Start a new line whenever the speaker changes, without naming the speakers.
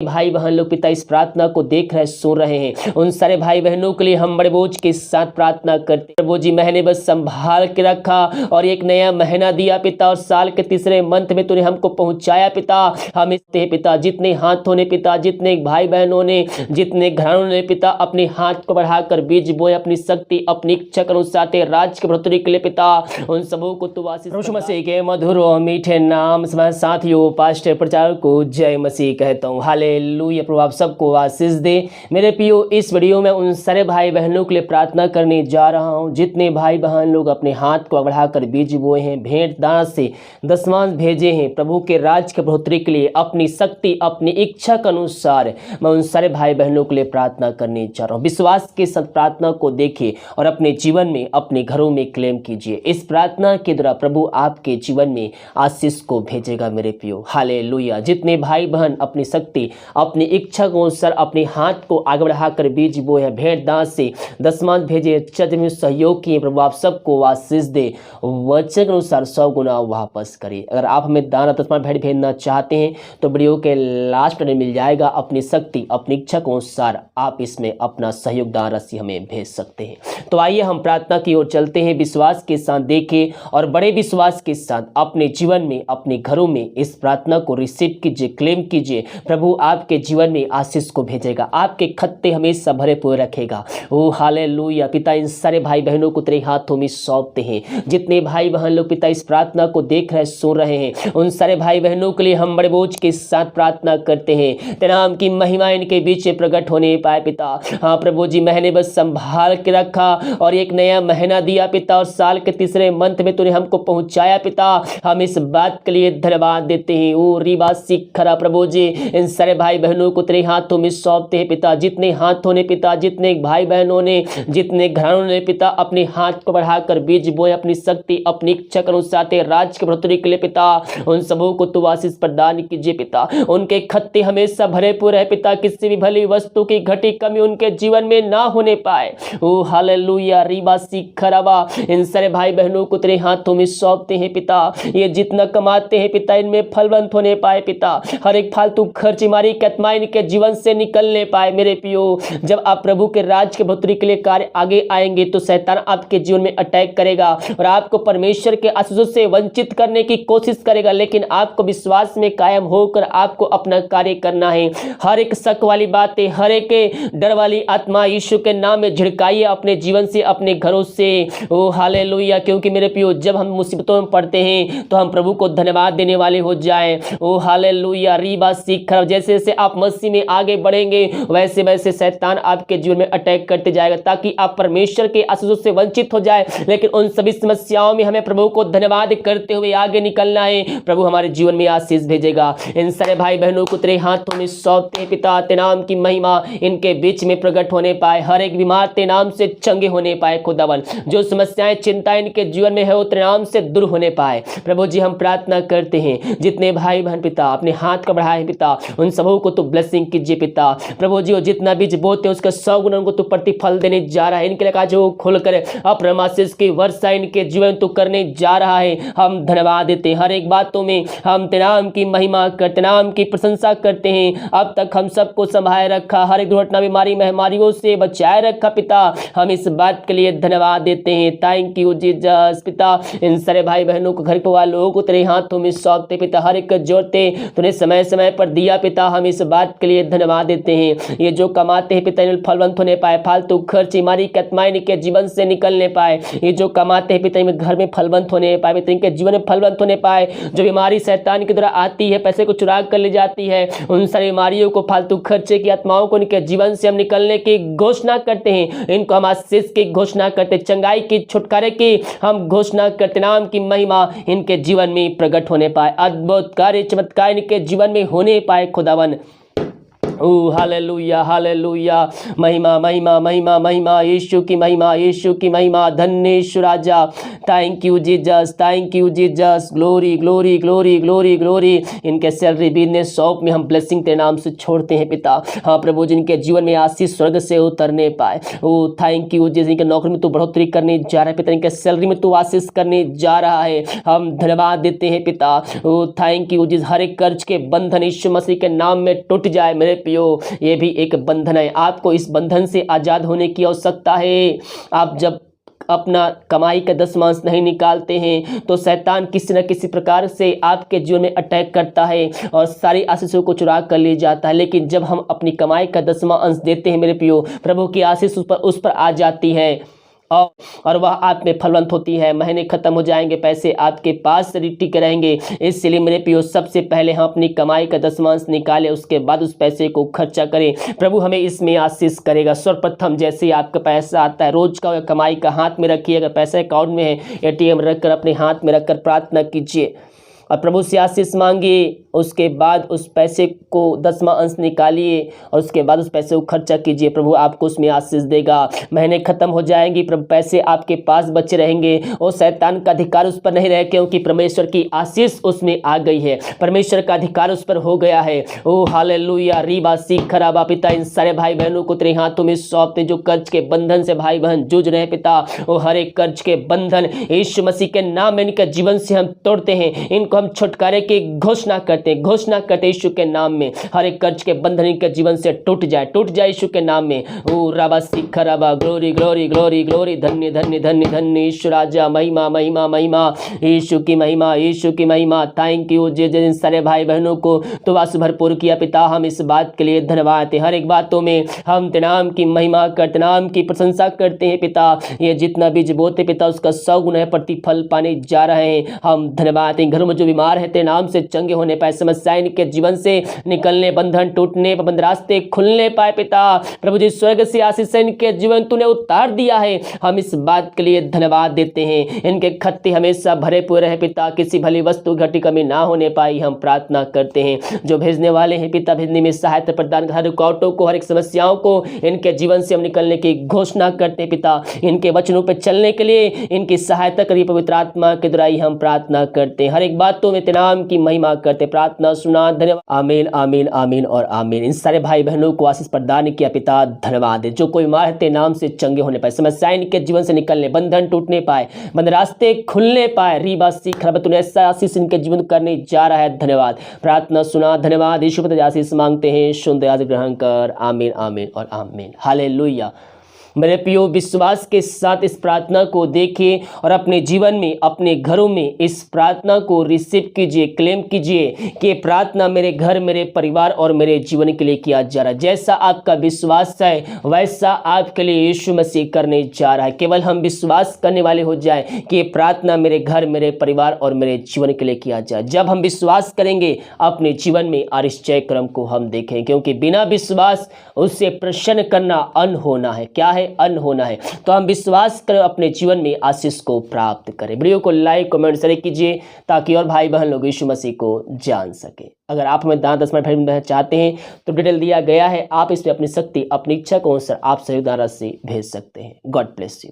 भाई बहन लोग पिता इस प्रार्थना को देख रहे सुन रहे हैं, उन सारे भाई बहनों के लिए हम बड़े बोझ के साथ प्रार्थना करते। प्रभु जी महीने बस संभाल के रखा और एक नया महीना दिया पिता, और साल के तीसरे मंथ में तूने हमको पहुंचाया पिता। हम इसते पिता जितने हाथों ने पिता, जितने भाई बहनों ने, जितने घरों ने पिता अपने हाथ को बढ़ाकर बीज बोए, अपनी शक्ति अपनी इच्छा के अनुसार तेरे राज्य की बढ़ोतरी के लिए पिता, उन सबों को तू आशीष प्रभु मसीह के मधुर और मीठे नाम से साथियों पास्टर प्रचारक को जय मसीह कहता हूँ। हालेलुया। प्रभु आप सबको आशीष दे। मेरे प्रियो, इस वीडियो में उन सारे भाई बहनों के लिए प्रार्थना करने जा रहा हूँ जितने भाई बहन लोग अपने हाथ को बढ़ाकर बीज बोए हैं, भेंट दान से दशमांश भेजे हैं प्रभु के राज्य की बढ़ोतरी के लिए, अपनी शक्ति अपनी इच्छा के अनुसार मैं उन सारे भाई बहनों के लिए प्रार्थना करने जा रहा हूँ। विश्वास के साथ प्रार्थना को देखिए और अपने जीवन में अपने घरों में क्लेम कीजिए। इस प्रार्थना के द्वारा प्रभु आपके जीवन में आशीष को भेजेगा मेरे प्रियो। हालेलुया। जितने भाई बहन अपनी शक्ति अपनी इच्छा के अनुसार अपने हाथ को आगे बढ़ाकर बीज बोए हैं, भेंट दान से दशमांश भेजे, चर्च में सहयोग किए, प्रभु आप सबको आशीष दे, वचन के अनुसार 100 गुना वापस करे। अगर आप हमें दान दशमांश भेंट भेजना चाहते हैं तो वीडियो के लास्ट में मिल जाएगा। अपनी शक्ति अपनी इच्छा के अनुसार आप इसमें अपना सहयोग दान राशि हमें भेज सकते हैं। तो आइए हम प्रार्थना की ओर चलते हैं। विश्वास के साथ देखें और बड़े विश्वास के साथ अपने जीवन में अपने घरों में इस प्रार्थना को रिसीव कीजिए, क्लेम कीजिए। प्रभु आपके जीवन में आशीष को भेजेगा, आपके खत्ते हमेशा भरे पूरे रखेगा। ओ हालेलुया। पिता इन सारे भाई बहनों को तेरे हाथों में सौंपते हैं। जितने भाई बहन लोग पिता इस प्रार्थना को देख रहे सुन रहे हैं, उन सारे भाई बहनों के लिए हम बड़े बोझ के साथ प्रार्थना करते हैं। तेरे नाम की महिमा इनके बीच में प्रकट होने पाए पिता। हाँ प्रभु जी महीने बस संभाल के रखा और एक नया महीना दिया पिता, और साल के तीसरे मंथ में तूने हमको पहुंचाया पिता। हम इस बात के लिए धन्यवाद देते हैं। ओ रीबा सिखरा प्रभु जी इन सारे भाई बहनों को तेरे हाथों में सौंपते हैं पिता। जितने हाथों ने पिता, जितने भाई बहनों ने, जितने घरों ने पिता अपने हाथ को बढ़ाकर बीज बोए, अपनी शक्ति अपनी इच्छा के अनुसार तेरे राज्य की बढ़ोतरी के लिए पिता, उन सबों को तू आशीष प्रदान कीजिए पिता। उनके खत्ते हमेशा भरे पूरे हैं पिता, किसी भी भली वस्तु की घटी कमी उनके जीवन में ना होने पाए। ओ हालेलुया। रीबा सिखरावा इन सारे भाई बहनों को तेरे हाथों में सौंपते हैं पिता। ये जितना कमाते हैं पिता इनमें फलवंत होने पाए पिता। हर एक फालतू खर्च मारी कतमा इनके जीवन से निकलने पाए मेरे पियो। जब आप प्रभु के राज्य के बढ़ोतरी के लिए कार्य आगे आएंगे तो शैतान आपके जीवन में अटैक करेगा और आपको परमेश्वर के आशीषों से वंचित करने की कोशिश करेगा, लेकिन आपको विश्वास में कायम होकर आपको अपना कार्य करना है। हर एक शक वाली बातें, हर एक डर वाली आत्मा यीशु के नाम में झिड़काइए अपने जीवन से, अपने घरों से। ओ हालेलुया। क्योंकि मेरे प्रियो जब हम मुसीबतों में पड़ते हैं तो हम प्रभु को धन्यवाद देने वाले हो जाएं। ओ हालेलुया। रीबा सीखर जैसे जैसे आप मसीह में आगे बढ़ेंगे वैसे वैसे शैतान आपके जीवन में अटैक करते जाएगा ताकि आप परमेश्वर के आशीषों से वंचित हो जाए। लेकिन उन सभी समस्याओं में हमें प्रभु को धन्यवाद करते हुए आगे निकलना है। प्रभु हमारे जीवन में आशीष भेजेगा। इन सारे भाई बहनों को तेरे हाथों में सौंपते हैं पिता। तेरे नाम की महिमा इनके बीच में प्रकट होने पाए, हर एक बीमार तेरे नाम से चंगे होने पाए खुदावन। जो समस्याएं चिंताएं इनके जीवन में है वो तेरे नाम से दूर होने पाए। प्रभु जी हम प्रार्थना करते हैं जितने भाई बहन पिता अपने हाथ का बढ़ाए पिता उन सबों को तो ब्लेसिंग कीजिए पिता। प्रभु जी जितना बीज बोते हैं उसका 100 गुना उनको तो प्रतिफल देने जा रहा है। इनके लिए जो खोलकर अपना आशीष की वर्षा इनके जीवन तो करने जा रहा है। हम धन्यवाद देते हैं। हर एक बातों में हम तेरे नाम की महिमा करते, नाम की प्रशंसा करते हैं। अब तक हम सबको संभाले रखा, हर एक दुर्घटना बीमारी महामारियों से बचाए रखा पिता। हम इस बात के लिए धन्यवाद देते हैं। थैंक यू जीसस पिता। इन सारे भाई बहनों को घर परिवार लोगों को तेरे हाथों में सौंपते पिता। हर एक जोड़ते तूने समय समय पर दिया पिता। हम इस बात के लिए धन्यवाद देते हैं। ये जो कमाते हैं पिता इन्हें फलवंत होने पाए, फालतू खर्च बीमारी कतमाई इनके जीवन से निकलने पाए। ये जो कमाते हैं पिता इनके घर में फलवंत होने पाए पिता, इनके जीवन में फलवंत होने पाए। जो बीमारी शैतान की तरह आती है, पैसे को चुरा कर ले जाती है, उन सारी बीमारियों को फालतू खर्चे की आत्माओं को इनके जीवन से हम निकलने की घोषणा करते हैं। इनको हम आशीष की घोषणा करते, चंगाई की छुटकारे की हम घोषणा करते। नाम की महिमा इनके जीवन में प्रकट होने पाए, अद्भुत कार्य चमत्कार इनके जीवन में होने पाए खुदावन। ओ हालेलुया हालेलुया, महिमा महिमा महिमा महिमा, यीशु की महिमा, यीशु की महिमा, धन्य यीशु राजा। Thank you Jesus, thank you Jesus, glory glory glory glory glory. इनके सैलरी बिजनेस शॉप में हम ब्लेसिंग तेरे नाम से छोड़ते हैं पिता। हाँ प्रभु, जिनके जीवन में आशीष स्वर्ग से उतरने पाए, ओ थैंक यू जीसस। इनके नौकरी में तू बढ़ोतरी करने जा रहा है पिता, इनके सैलरी में तू आशीष करने जा रहा है, हम धन्यवाद देते हैं पिता। ओ थैंक यू जीसस। हर एक कर्ज के बंधन यीशु मसीह के नाम में टूट जाए मेरे पियो। ये भी एक बंधन है, आपको इस बंधन से आजाद होने की आवश्यकता है। आप जब अपना कमाई का दशमांश नहीं निकालते हैं तो शैतान किसी न किसी प्रकार से आपके जीवन में अटैक करता है और सारी आशीषों को चुरा कर ले जाता है। लेकिन जब हम अपनी कमाई का 10वां अंश देते हैं मेरे पियो, प्रभु की आशीष उस पर आ जाती है और वह आप में फलवंत होती है। महीने खत्म हो जाएंगे, पैसे आपके पास टिके रहेंगे। इसलिए मेरे प्रियो, सबसे पहले हम अपनी कमाई का 10वां निकालें, उसके बाद उस पैसे को खर्चा करें। प्रभु हमें इसमें आशीष करेगा। सर्वप्रथम जैसे ही आपका पैसा आता है, रोज का कमाई का हाथ में रखिए। अगर पैसा अकाउंट में है, ATM रखकर अपने हाथ में रखकर प्रार्थना कीजिए और प्रभु से आशीष मांगिए। उसके बाद उस पैसे को 10वां अंश निकालिए और उसके बाद उस पैसे को खर्चा कीजिए। प्रभु आपको उसमें आशीष देगा। महीने खत्म हो जाएंगी, प्रभु पैसे आपके पास बचे रहेंगे और शैतान का अधिकार उस पर नहीं रहे, क्योंकि परमेश्वर की आशीष उसमें आ गई है, परमेश्वर का अधिकार उस पर हो गया है। ओ हालेलुया, रीबा सीख खराबा। पिता, इन सारे भाई बहनों को तेरे हाथों में सौंपते जो कर्ज के बंधन से भाई बहन जूझ रहे हैं पिता। वो हर एक कर्ज के बंधन यीशु मसीह के नाम में इनके जीवन से हम तोड़ते हैं। इनको हम छुटकारे की घोषणा करते यीशु के नाम में। हर एक कर्ज के बंधन इनके जीवन से टूट जाए यीशु के नाम में। ओ राबा सीखा राबा, ग्लोरी ग्लोरी ग्लोरी ग्लोरी, धन्य धन्य धन्य धन्य यीशु राजा। महिमा महिमा महिमा, यीशु की महिमा, यीशु की महिमा। थैंक यू जिन सारे भाई बहनों को तो वास भरपूर किया पिता, हम इस बात के लिए धन्यवाद है। हर एक बातों में हम तेरे नाम की महिमा करते, नाम की प्रशंसा करते हैं पिता। ये जितना बीज बोते पिता, उसका 100 गुना प्रतिफल पाने जा रहे हैं। हम धन्यवाद है। घरों में जो बीमार है तेरे नाम से चंगे होने पाए, समस्याएं इनके जीवन से निकलने, बंधन टूटने, बंद रास्ते खुलने पाए पिता। प्रभु जी, स्वर्ग से आशीष इनके जीवन तूने उतार दिया है। हम इस बात के लिए धन्यवाद देते हैं। इनके खत्ते हमेशा भरे पूरे रहे पिता, किसी भली वस्तु घटी कमी ना होने पाई, हम प्रार्थना करते हैं। जो भेजने वाले हैं पिता, भेजने में सहायता प्रदान, हर रुकावटों को, हर एक समस्याओं को इनके जीवन से हम निकलने की घोषणा करते हैं पिता। इनके वचनों पर चलने के लिए इनकी सहायता करिए पवित्र आत्मा के द्वारा ही हम प्रार्थना करते हैं। हर एक बातों में तेरे नाम की महिमा करते, प्रार्थना सुना, धन्यवाद। आमीन आमीन आमीन और आमीन। इन सारे भाई बहनों को आशीष प्रदान किया पिता, धन्यवाद है। जो कोई बीमार है तेरे नाम से चंगे होने पाए, समस्याएं इनके जीवन से निकलने, बंधन टूटने पाए, बंद रास्ते खुलने पाए। रीबा सीख रब, तूने ऐसा आशीष इनके जीवन करने जा रहा है, धन्यवाद। प्रार्थना सुना, धन्यवाद। यीशु पर आशीष मांगते हैं, सुन दया ग्रहण कर। आमीन आमीन और आमीन। हालेलुया। मेरे प्रियो, विश्वास के साथ इस प्रार्थना को देखिए और अपने जीवन में, अपने घरों में इस प्रार्थना को रिसीव कीजिए, क्लेम कीजिए कि प्रार्थना मेरे घर, मेरे परिवार और मेरे जीवन के लिए किया जा रहा है। जैसा आपका विश्वास है वैसा आपके लिए यीशु मसीह करने जा रहा है। केवल हम विश्वास करने वाले हो जाए कि प्रार्थना मेरे घर, मेरे परिवार और मेरे जीवन के लिए किया जाए। जब हम विश्वास करेंगे अपने जीवन में आश्चर्य क्रम को हम देखें, क्योंकि बिना विश्वास उससे प्रसन्न करना अनहोना है। क्या है? अनहोना है। तो हम विश्वास करें, अपने जीवन में आशीष को प्राप्त करें। वीडियो को लाइक, कमेंट, शेयर कीजिए ताकि और भाई बहन लोग यीशु मसीह को जान सके। अगर आप हमें दान 10 मिनट भेजना चाहते हैं तो डिटेल दिया गया है, आप इसमें अपनी शक्ति, अपनी इच्छा को अनुसार आप सहयोग राशि भेज सकते हैं। God bless you.